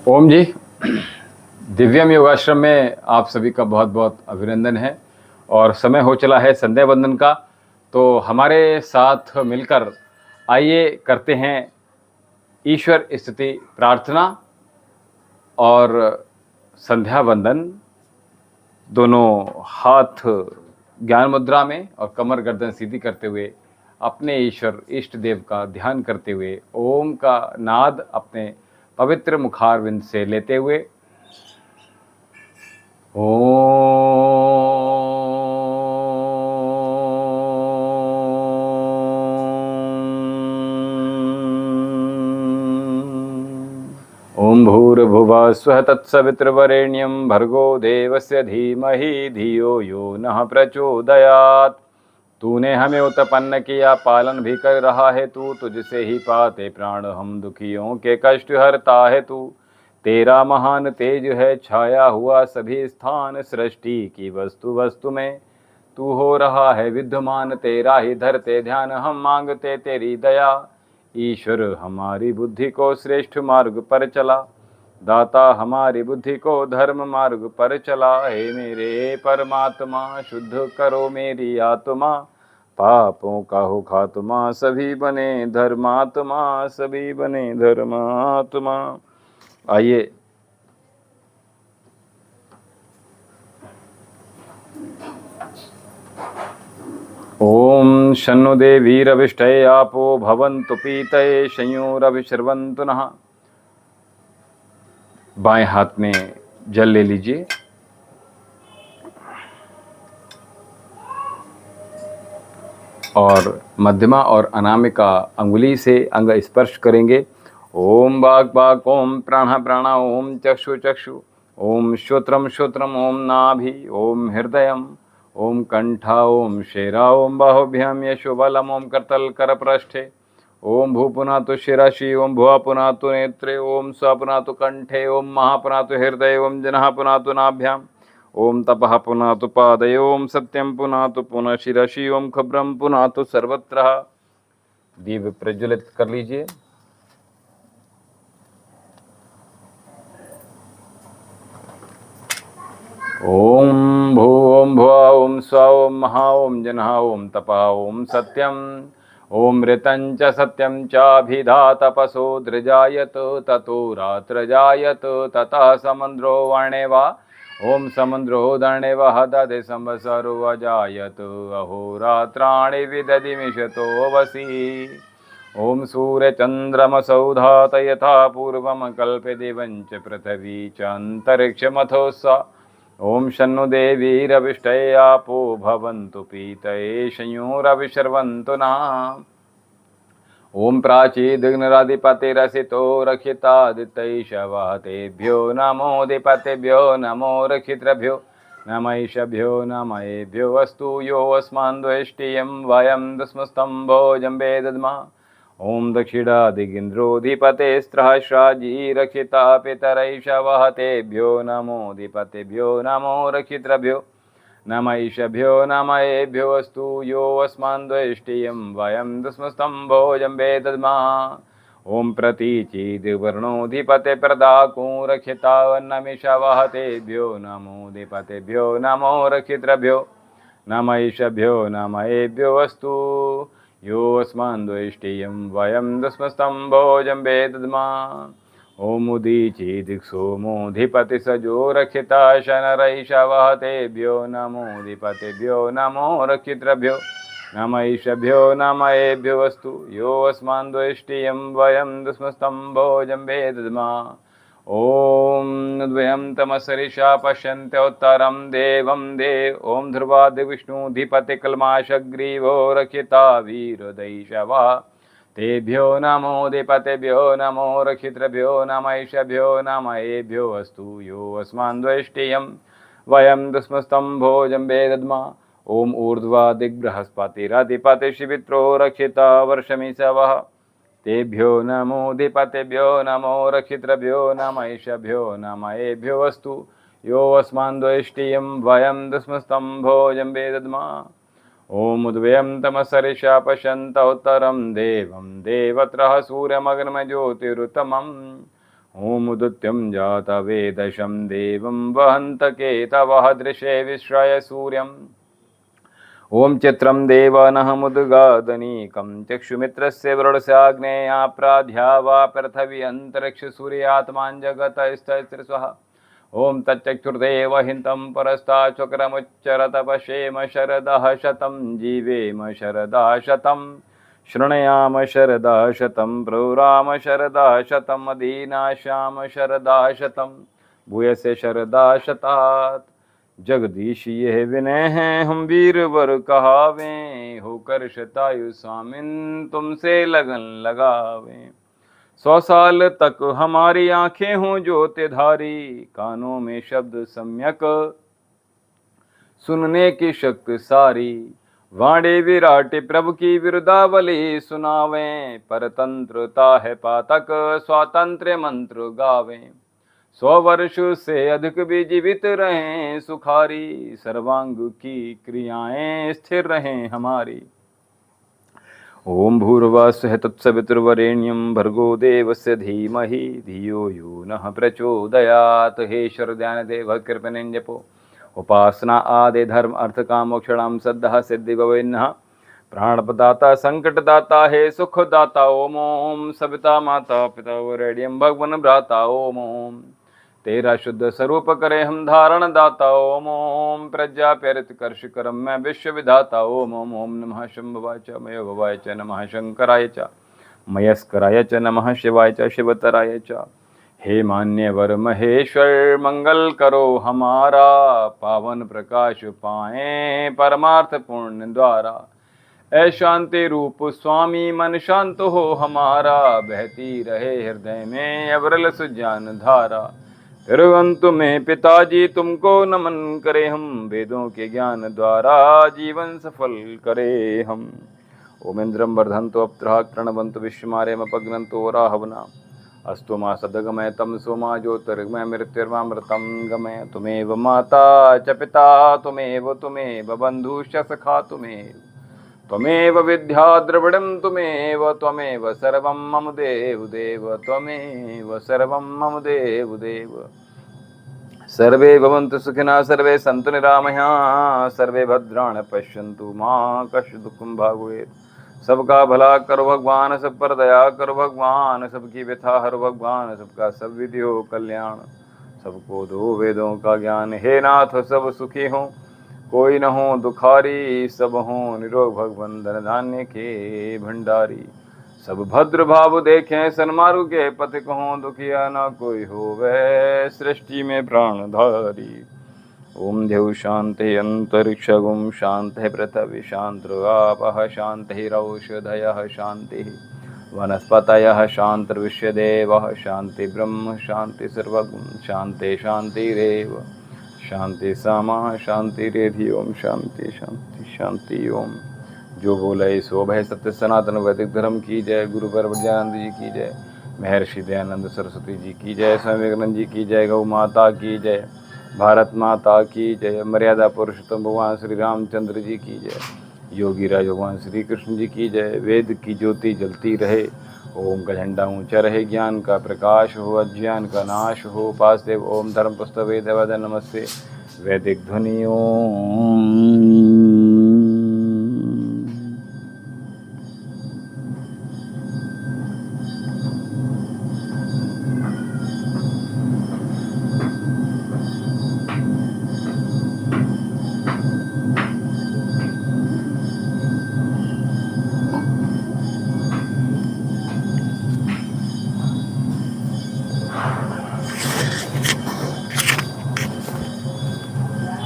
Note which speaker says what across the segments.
Speaker 1: ओम जी। दिव्यम योगाश्रम में आप सभी का बहुत बहुत अभिनंदन है। और समय हो चला है संध्या वंदन का, तो हमारे साथ मिलकर आइए करते हैं ईश्वर स्तुति प्रार्थना और संध्या वंदन। दोनों हाथ ज्ञान मुद्रा में और कमर गर्दन सीधी करते हुए अपने ईश्वर इष्ट देव का ध्यान करते हुए ओम का नाद अपने पवित्र मुखारविंद से लेते हुए ओम भूर्भुवः स्वः तत्सवितुर्वरेण्यं भर्गो देवस्य धीमहि धियो यो नः प्रचोदयात्। तूने हमें उत्पन्न किया, पालन भी कर रहा है तू, तुझसे ही पाते प्राण हम दुखियों के कष्ट हरता है तू। तेरा महान तेज है छाया हुआ सभी स्थान, सृष्टि की वस्तु वस्तु में तू हो रहा है विद्यमान। तेरा ही धरते ध्यान हम मांगते तेरी दया, ईश्वर हमारी बुद्धि को श्रेष्ठ मार्ग पर चला। दाता हमारी बुद्धि को धर्म मार्ग पर चला। हे मेरे परमात्मा शुद्ध करो मेरी आत्मा, पापों का हो खात्मा सभी बने धर्मात्मा, सभी बने धर्मात्मा। आइए ओम शन्नु देवीरविष्टये आपो भवन्तु पीतये संयोरभिशर्वन्तु नः। बाएं हाथ में जल ले लीजिए और मध्यमा और अनामिका अंगुली से अंग स्पर्श करेंगे। ओम वाक् वाक्, ओम प्राण प्राण, ओम चक्षु चक्षु, ओम श्रोत्रम श्रोत्रम, ओम नाभि, ओम हृदयम, ओम कंठा, ओम शेरा, ओम बाहुभ्याम यशोबलम, ओम करतल करपृष्ठे, ओम भू पुनातु शिरसि, ओम भुवा पुनातु नेत्रे, ओम स्व पुनातु कंठे, ओम महा पुनातु हृदय, ओम जनः पुनातु नाभ्याम, ओम तपः पुनातु पादये, ओम सत्यम पुनातु पुनः शिरसि, ओम खब्रम पुनातु सर्वत्र। दीप प्रज्वलित कर लीजिए। ओम भू ओम भुवा ओम स्व ओम महा ओम जनः ओम तपः ओम सत्यम, ओम ऋतं च सत्यं चाभिधा तपसो दृजायत, ततो रात्र जायत, ततः समुद्रो वर्णेवा, ओम समुद्रो दर्णेवः दधे संवत्सरो अजायत, अहोरात्राणि विदधिमिषतो वसि। ओम सूर्यचन्द्रमसौधात यथा पूर्वं कल्पते वञ्च पृथिवी च अन्तरिक्षमथो स। ओम शन्नु देवीरविष्टये आपो भवन्तु पीतये संयोरभिशर्वन्तु नः। ओम प्राचीदिग्नराधिपतिरसितो रक्षितादित्यैषवः, तेभ्यो नमोऽधिपतिभ्यो नमो रक्षितृभ्यो नमैषभ्यो नमयेभ्यो वस्तु यो अस्मान्द्वेष्टियं वयं दस्मस्तम्भो जम्बे दद्मः। ओम दक्षिणादिगिन्द्रोऽधिपतेस्त्रहस्राजी रक्षिता पितरैषवः, तेभ्यो नमोऽधिपतिभ्यो नमो रक्षितृभ्यो नमैषभ्यो नमयेभ्यो वस्तु यो अस्मान्द्वेष्टियं वयं दस्मस्तम्भो जम्बे दद्मः। ओम प्रतीचीदिवर्णोऽधिपते प्रदाकूं रक्षितावन्नमिषवः, तेभ्यो नमोऽधिपतिभ्यो नमो रक्षितृभ्यो नमैषभ्यो नमयेभ्यो वस्तु यो अस्मान्द्वेष्टियं वयं दस्मस्तम्भो जम्बे दद्मः। ओम उदीचीदिक्सोमोऽधिपतिसजो रक्षिता शनरैषवः, तेभ्यो नमोऽधिपतिभ्यो नमो रक्षितृभ्यो नमैषभ्यो नमयेभ्यो वस्तु यो अस्मान्द्वेष्टियं वयं दस्मस्तम्भो जम्बे दद्मः। ओम द्वयं तमसरिषा पश्यन्त्योत्तरं देवं देव। ओम ध्रुवादिविष्णुधिपतिकल्माषग्रीवो रक्षिता वीरदैषवः, तेभ्यो नमोऽधिपतिभ्यो नमो रक्षितृभ्यो नमैषभ्यो नमयेभ्यो वस्तु यो अस्मान्द्वेष्टियं वयं दस्मस्तम्भो जम्बे दद्मः। ओम ऊर्ध्वादिग्बृहस्पतिरधिपतिशिवित्रो रक्षिता वर्षमिषवः, तेभ्यो नमोऽधिपतिभ्यो नमो रक्षितृभ्यो नमैषभ्यो नमयेभ्यो वस्तु यो अस्मान्द्वेष्टियं वयं दस्मस्तम्भो जम्बे दद्मः। ओम उद्वयं तमसरिषा पश्यन्तः उत्तरं देवं देवत्रः सूर्यमग्नमज्योतिरुत्तमम्। ओम उदित्यं जातवेदशं देवं वहन्त केतवः दृशे विश्रय सूर्यम् ओम चित्रं देवानः मुद्गादनीकं चक्षुमित्रस्य वरुणस्याग्नेया प्राध्यावा पृथिवी अंतरिक्ष सूर्यात्मां जगतस्थितिर्स्वः ओम तच्चक्षुर्देव हिंतं परस्ताच्चक्रमुच्चरत पश्येम शरदः शतं जीवेम शरदः शतं शृणुयाम शरदः शतं प्रौराम शरदः शतम् अधीनाश्याम शरदः शतं भूयसे शरदः शतात् जगदीश ये विनय हैं हम वीर वर कहावें होकर शतायु स्वामिन तुमसे लगन लगावें 100 साल तक हमारी आंखें हों ज्योतिधारी कानों में शब्द सम्यक सुनने की शक्ति सारी वाणी विराट प्रभु की विरुदावली सुनावें परतंत्रता है पातक स्वातंत्र्य मंत्र गावें 100 वर्ष से अधिक भी जीवित रहें सुखारी सर्वांग की क्रियाएं स्थिर रहें हमारी ओम भूर्भुवस्सुः तत्सवितुर्वरेण्यं भर्गो देवस्य धीमहि धियो यो नः प्रचोदयात् हे ईश्वर ध्यान देव कृपणेन जपो उपासना आदि धर्म अर्थ काम मोक्षणाम सद्धा सिद्धि भवेन्नः प्राणप्रदाता संकटदाता हे सुखदाता ओम ओम सविता माता पिता वरेण्यं भगवन भ्राता ओम ओम तेरा शुद्ध स्वरूप करे हम धारण दाता ओम ओम प्रज्ञा प्रेरित कर्ष करम मैं विश्व विधाता ओम ओम ओम नमः शंभवाय च मयो भवाय च नमः शंकराय च मयस्कराय च नमः शिवाय च शिवतराय च हे मान्यवर महेश्वर मंगल करो हमारा पावन प्रकाश पाएं परमार्थ पूर्ण द्वारा ऐ शांति रूप स्वामी मन शांत हो हमारा बहती रहे हृदय में अविरल सुज्ञान धारा फिर अंत में पिताजी तुमको नमन करे हम वेदों के ज्ञान द्वारा जीवन सफल करे हम ओम इंद्रम वर्धन्तो अप्त्रः कृणवन्तु विश्वमार्यमपग्नन्तो राहवना अस्तु मा सदगमय तम सोमा ज्योतिर्गमय मृत्युर्मामृतं गमय तुमेव माता च पिता तुमेव बन्धुश्च सखा त्वमेव विद्या द्रविडं त्वमेव सर्वं मम देव देव त्वमेव सर्वं मम देव देव सर्वे भवन्तु सुखिनः सर्वे सन्तु निरामयाः सर्वे भद्राणि पश्यन्तु मा कश्चित् दुःखं भागवेत् सबका भला करो भगवान सब पर दया करो भगवान सबकी व्यथा हरो भगवान सबका सब विधि हो कल्याण सबको दो वेदों का ज्ञान हे नाथ सब सुखी हों कोई न हो दुखारी सब हो निरोग भगवन धन धान्य के भंडारी सब भद्र भाव देखें सन्मार्ग के पथिक हों दुखिया न कोई हो वह सृष्टि में प्राणधारी ओम देव शांति अंतरिक्ष गुम शांति पृथ्वी शांतिरापः शांतिरौषधयः शांति वनस्पतयः शांतिर्विश्वदेवः शांति ब्रह्म शांति सर्वगुण शांति शांतिरेव शांति सामा शांति रेधि ओम शांति शांति शांति ओम जो बोले सो भय सत्य सनातन वैदिक धर्म की जय गुरु परवज्ञानंद जी की जय महर्षि दयानंद सरस्वती जी की जय स्वामी विवेकानंद जी की जय गौ माता की जय भारत माता की जय मर्यादा पुरुषोत्तम भगवान श्री रामचंद्र जी की जय योगी राज भगवान श्री कृष्ण जी की जय वेद की ज्योति जलती रहे ओम का झंडा ऊंचा रहे ज्ञान का प्रकाश हो अज्ञान का नाश हो वासुदेव ओम धर्म पुस्तक वेद नमस्ते वैदिक ध्वनि ओम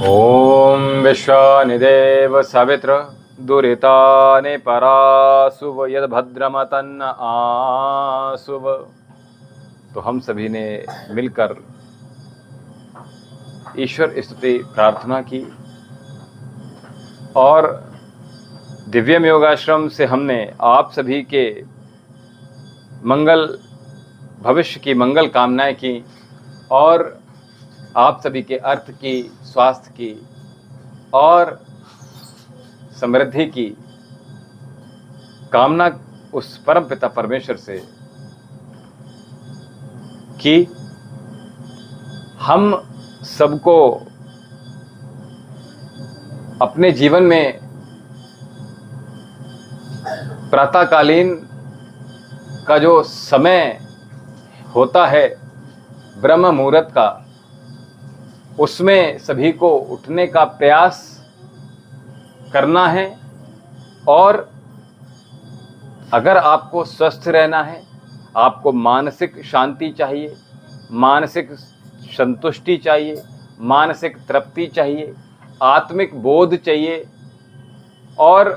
Speaker 1: ओम विश्वानिदेव सवित्र दुरितानि परासुव यद भद्रमतन्न आसुव। तो हम सभी ने मिलकर ईश्वर स्तुति प्रार्थना की और दिव्यम योगाश्रम से हमने आप सभी के मंगल भविष्य की मंगल कामनाएं की और आप सभी के अर्थ की स्वास्थ्य की और समृद्धि की कामना उस परम पिता परमेश्वर से कि हम सबको अपने जीवन में प्रातःकालीन का जो समय होता है ब्रह्म मुहूर्त का, उसमें सभी को उठने का प्रयास करना है। और अगर आपको स्वस्थ रहना है, आपको मानसिक शांति चाहिए, मानसिक संतुष्टि चाहिए, मानसिक तृप्ति चाहिए, आत्मिक बोध चाहिए और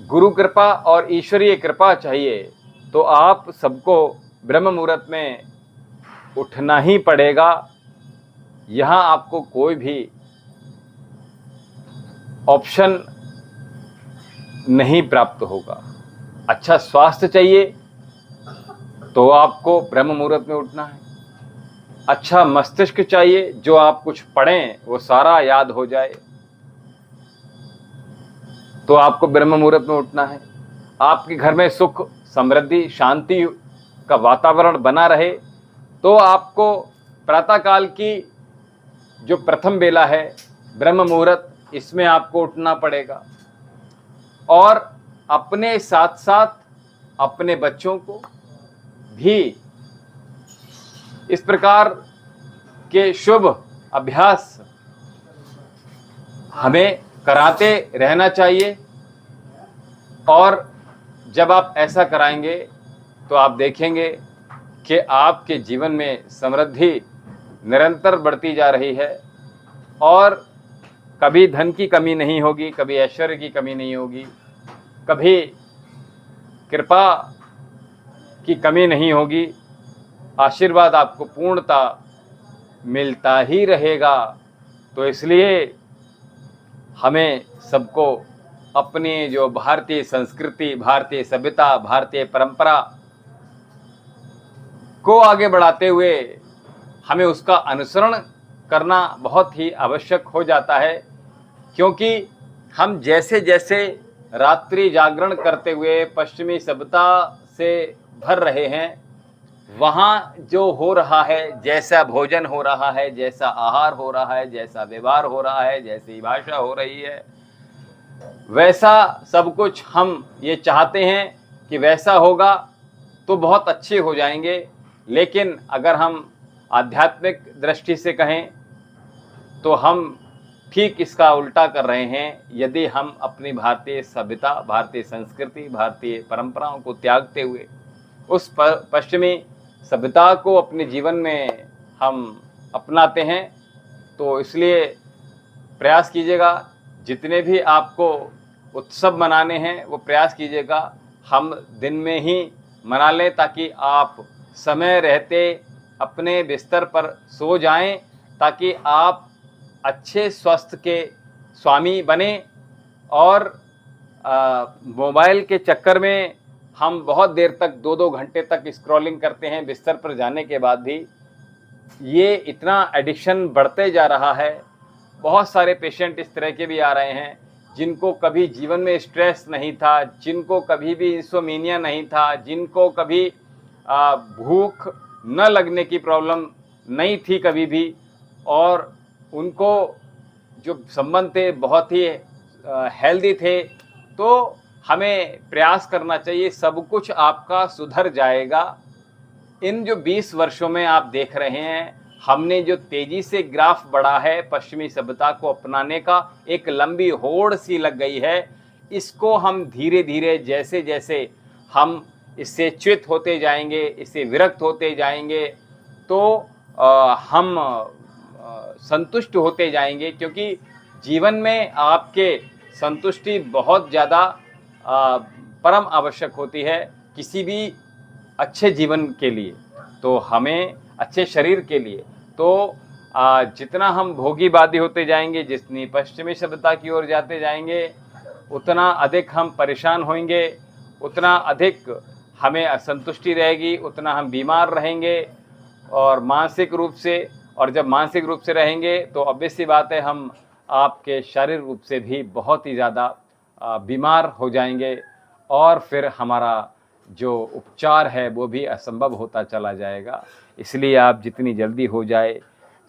Speaker 1: गुरु कृपा और ईश्वरीय कृपा चाहिए, तो आप सबको ब्रह्म मुहूर्त में उठना ही पड़ेगा। यहाँ आपको कोई भी ऑप्शन नहीं प्राप्त होगा। अच्छा स्वास्थ्य चाहिए तो आपको ब्रह्म मुहूर्त में उठना है। अच्छा मस्तिष्क चाहिए, जो आप कुछ पढ़ें वो सारा याद हो जाए, तो आपको ब्रह्म मुहूर्त में उठना है। आपके घर में सुख समृद्धि शांति का वातावरण बना रहे, तो आपको प्रातःकाल की जो प्रथम बेला है ब्रह्म मुहूर्त, इसमें आपको उठना पड़ेगा। और अपने साथ साथ अपने बच्चों को भी इस प्रकार के शुभ अभ्यास हमें कराते रहना चाहिए। और जब आप ऐसा कराएंगे तो आप देखेंगे कि आपके जीवन में समृद्धि निरंतर बढ़ती जा रही है और कभी धन की कमी नहीं होगी, कभी ऐश्वर्य की कमी नहीं होगी, कभी कृपा की कमी नहीं होगी। आशीर्वाद आपको पूर्णता मिलता ही रहेगा। तो इसलिए हमें सबको अपनी जो भारतीय संस्कृति, भारतीय सभ्यता, भारतीय परंपरा को आगे बढ़ाते हुए हमें उसका अनुसरण करना बहुत ही आवश्यक हो जाता है। क्योंकि हम जैसे जैसे रात्रि जागरण करते हुए पश्चिमी सभ्यता से भर रहे हैं, वहाँ जो हो रहा है, जैसा भोजन हो रहा है, जैसा आहार हो रहा है, जैसा व्यवहार हो रहा है, जैसी भाषा हो रही है, वैसा सब कुछ हम ये चाहते हैं कि वैसा होगा तो बहुत अच्छे हो जाएंगे। लेकिन अगर हम आध्यात्मिक दृष्टि से कहें तो हम ठीक इसका उल्टा कर रहे हैं। यदि हम अपनी भारतीय सभ्यता, भारतीय संस्कृति, भारतीय परंपराओं को त्यागते हुए उस पश्चिमी सभ्यता को अपने जीवन में हम अपनाते हैं, तो इसलिए प्रयास कीजिएगा, जितने भी आपको उत्सव मनाने हैं वो प्रयास कीजिएगा हम दिन में ही मना लें, ताकि आप समय रहते अपने बिस्तर पर सो जाएं, ताकि आप अच्छे स्वास्थ्य के स्वामी बने। और मोबाइल के चक्कर में हम बहुत देर तक 2-2 घंटे तक स्क्रॉलिंग करते हैं बिस्तर पर जाने के बाद भी। ये इतना एडिक्शन बढ़ते जा रहा है। बहुत सारे पेशेंट इस तरह के भी आ रहे हैं जिनको कभी जीवन में स्ट्रेस नहीं था, जिनको कभी भी इंसोमेनिया नहीं था, जिनको कभी भूख न लगने की प्रॉब्लम नहीं थी कभी भी, और उनको जो संबंध थे बहुत ही हेल्दी थे। तो हमें प्रयास करना चाहिए, सब कुछ आपका सुधर जाएगा। इन जो 20 वर्षों में आप देख रहे हैं, हमने जो तेजी से ग्राफ बढ़ा है पश्चिमी सभ्यता को अपनाने का, एक लंबी होड़ सी लग गई है। इसको हम धीरे धीरे जैसे जैसे हम इससे च्युत होते जाएंगे, इससे विरक्त होते जाएंगे, तो हम संतुष्ट होते जाएंगे। क्योंकि जीवन में आपके संतुष्टि बहुत ज़्यादा परम आवश्यक होती है किसी भी अच्छे जीवन के लिए, तो हमें अच्छे शरीर के लिए। तो जितना हम भोगीवादी होते जाएंगे, जितनी पश्चिमी सभ्यता की ओर जाते जाएंगे, उतना अधिक हम परेशान होंगे, उतना अधिक हमें असंतुष्टि रहेगी, उतना हम बीमार रहेंगे और मानसिक रूप से। और जब मानसिक रूप से रहेंगे तो ऑब्वियस सी बात है हम आपके शारीरिक रूप से भी बहुत ही ज़्यादा बीमार हो जाएंगे। और फिर हमारा जो उपचार है वो भी असंभव होता चला जाएगा। इसलिए आप जितनी जल्दी हो जाए,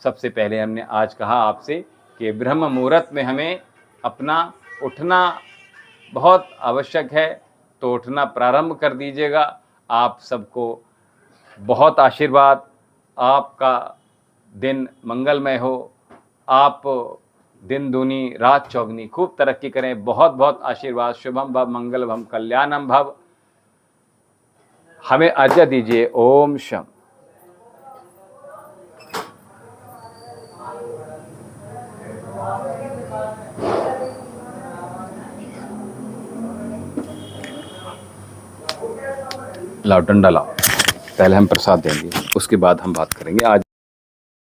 Speaker 1: सबसे पहले हमने आज कहा आपसे कि ब्रह्म मुहूर्त में हमें अपना उठना बहुत आवश्यक है, तो उठना प्रारंभ कर दीजिएगा। आप सबको बहुत आशीर्वाद, आपका दिन मंगलमय हो, आप दिन दूनी रात चौगनी खूब तरक्की करें। बहुत बहुत आशीर्वाद। शुभम भव मंगल भव कल्याणम भव। हमें आज्ञा दीजिए। ओम शम। लाओ डंडा लाओ। पहले हम प्रसाद देंगे, उसके बाद हम बात करेंगे। आज